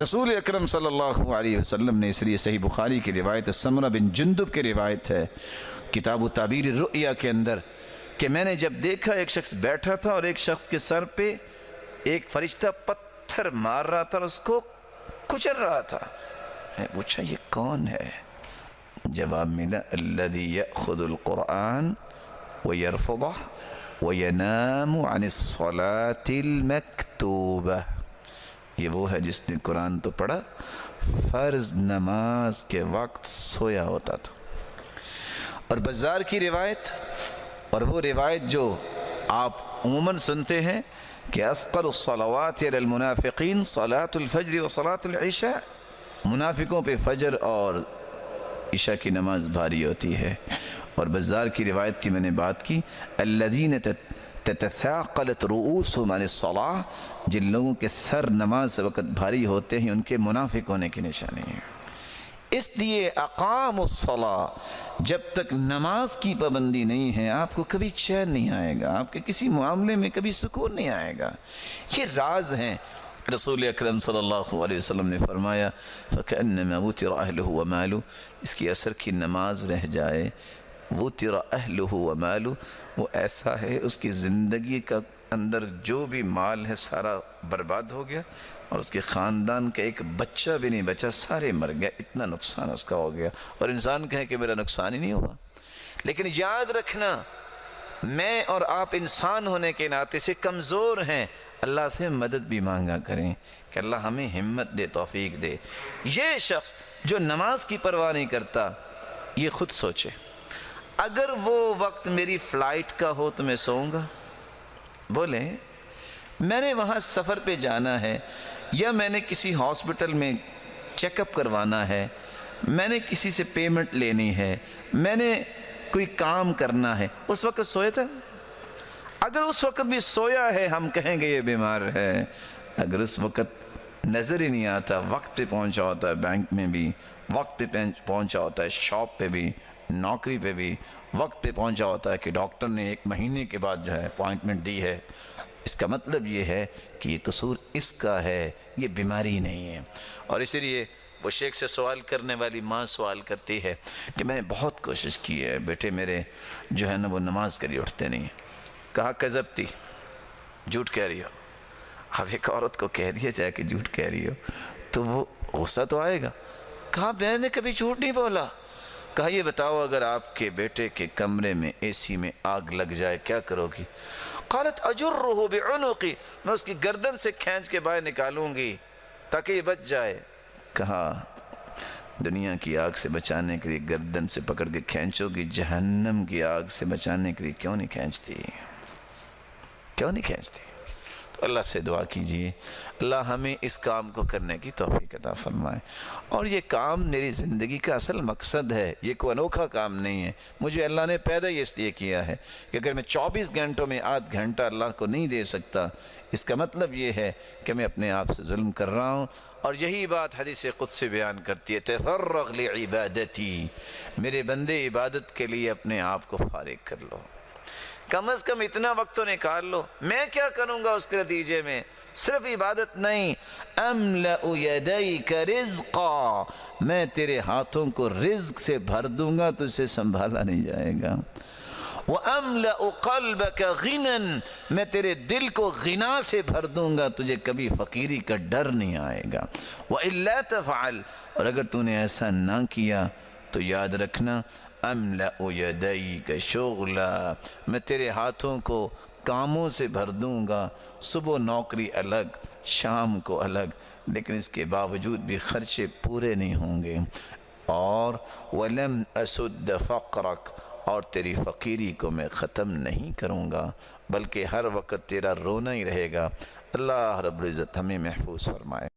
رسول اکرم صلی اللہ علیہ وسلم نے، اس لیے صحیح بخاری کی روایت سمرہ بن جندب کی روایت ہے کتاب تعبیر الرؤیا کے اندر، کہ میں نے جب دیکھا ایک شخص بیٹھا تھا اور ایک شخص کے سر پہ ایک فرشتہ پتھر مار رہا تھا اور اس کو کچل رہا تھا۔ میں پوچھا یہ کون ہے؟ جواب ملا الذی یأخذ القرآن ویرفضہ وینام عن الصلاة المکتوبہ، یہ وہ ہے جس نے قرآن تو پڑھا، فرض نماز کے وقت سویا ہوتا تھا۔ اور بزار کی روایت، اور وہ روایت جو آپ عموماً سنتے ہیں کہ اثقل الصلوات علی المنافقین صلاة الفجر و صلاة العشاء، منافقوں پہ فجر اور عشاء کی نماز بھاری ہوتی ہے۔ اور بزار کی روایت کی میں نے بات کی، الذین تتثاقلت رؤوسهم عن الصلاة، جن لوگوں کے سر نماز سے وقت بھاری ہوتے ہیں ان کے منافق ہونے کی نشانی ہے۔ اس لیے اقام الصلاة، جب تک نماز کی پابندی نہیں ہے آپ کو کبھی چین نہیں آئے گا، آپ کے کسی معاملے میں کبھی سکون نہیں آئے گا۔ یہ راز ہیں۔ رسول اکرم صلی اللہ علیہ وسلم نے فرمایا فَكَأَنَّمَا وُتِرَ أَهْلُهُ وَمَالُهُ، اس کی عصر کی نماز رہ جائے، وُتِرَ أَهْلُهُ وَمَالُهُ، وہ ایسا ہے اس کی زندگی کا اندر جو بھی مال ہے سارا برباد ہو گیا، اور اس کے خاندان کا ایک بچہ بھی نہیں بچا، سارے مر گیا، اتنا نقصان اس کا ہو گیا۔ اور انسان کہے کہ میرا نقصان ہی نہیں ہوا، لیکن یاد رکھنا میں اور آپ انسان ہونے کے ناطے سے کمزور ہیں، اللہ سے مدد بھی مانگا کریں کہ اللہ ہمیں ہمت دے، توفیق دے۔ یہ شخص جو نماز کی پرواہ نہیں کرتا، یہ خود سوچے اگر وہ وقت میری فلائٹ کا ہو تو میں سوؤں گا؟ بولیں، میں نے وہاں سفر پہ جانا ہے، یا میں نے کسی ہاسپٹل میں چیک اپ کروانا ہے، میں نے کسی سے پیمنٹ لینی ہے، میں نے کوئی کام کرنا ہے، اس وقت سویا تھا؟ اگر اس وقت بھی سویا ہے ہم کہیں گے یہ بیمار ہے۔ اگر اس وقت نظر ہی نہیں آتا، وقت پہ پہنچا ہوتا ہے بینک میں بھی، وقت پہ پہنچا ہوتا ہے شاپ پہ بھی، نوکری پہ بھی وقت پہ پہنچا ہوتا ہے کہ ڈاکٹر نے 1 مہینے کے بعد جو ہے اپوائنٹمنٹ دی ہے، اس کا مطلب یہ ہے کہ یہ قصور اس کا ہے، یہ بیماری نہیں ہے۔ اور اسی لیے وہ شیخ سے سوال کرنے والی ماں سوال کرتی ہے کہ میں نے بہت کوشش کی ہے، بیٹے میرے جو ہے نا وہ نماز کے لیے اٹھتے نہیں۔ کہا کذبتی، جھوٹ کہہ رہی ہو۔ اب ایک عورت کو کہہ دیا جائے کہ جھوٹ کہہ رہی ہو تو وہ غصہ تو آئے گا۔ کہا میں نے کبھی جھوٹ نہیں بولا۔ کہا یہ بتاؤ اگر آپ کے بیٹے کے کمرے میں اے سی میں آگ لگ جائے کیا کرو گی؟ قالت اجرہ بعنقی، میں اس کی گردن سے کھینچ کے باہر نکالوں گی تاکہ یہ بچ جائے۔ کہا دنیا کی آگ سے بچانے کے لیے گردن سے پکڑ کے کھینچو گی، جہنم کی آگ سے بچانے کے لیے کیوں نہیں کھینچتی؟ کیوں نہیں کھینچتی؟ تو اللہ سے دعا کیجئے اللہ ہمیں اس کام کو کرنے کی توفیق عطا فرمائے۔ اور یہ کام میری زندگی کا اصل مقصد ہے، یہ کوئی انوکھا کام نہیں ہے۔ مجھے اللہ نے پیدا ہی اس لیے کیا ہے کہ اگر میں 24 گھنٹوں میں آدھ گھنٹہ اللہ کو نہیں دے سکتا، اس کا مطلب یہ ہے کہ میں اپنے آپ سے ظلم کر رہا ہوں۔ اور یہی بات حدیث قدسی بیان کرتی ہے تفرغ لعبادتی، میرے بندے عبادت کے لیے اپنے آپ کو فارغ کر لو، کم از کم اتنا وقت تو نکال لو۔ میں کیا کروں گا اس کے نتیجے میں؟ صرف عبادت نہیں، املأ یدیک رزقا، میں تیرے ہاتھوں کو رزق سے بھر دوں گا، تجھے سنبھالا نہیں جائے گا۔ وَأَمْلَأُ قَلْبَكَ غِنًا، میں تیرے دل کو غنا سے بھر دوں گا، تجھے کبھی فقیری کا ڈر نہیں آئے گا۔ وَإِلَّا تَفْعَلْ، اور اگر تو نے ایسا نہ کیا تو یاد رکھنا املأ یدیک شغلا، میں تیرے ہاتھوں کو کاموں سے بھر دوں گا، صبح نوکری الگ، شام کو الگ، لیکن اس کے باوجود بھی خرچے پورے نہیں ہوں گے۔ اور وَلَمْ أَسُدَّ فَقْرَكَ، اور تیری فقیری کو میں ختم نہیں کروں گا، بلکہ ہر وقت تیرا رونا ہی رہے گا۔ اللہ رب العزت ہمیں محفوظ فرمائے۔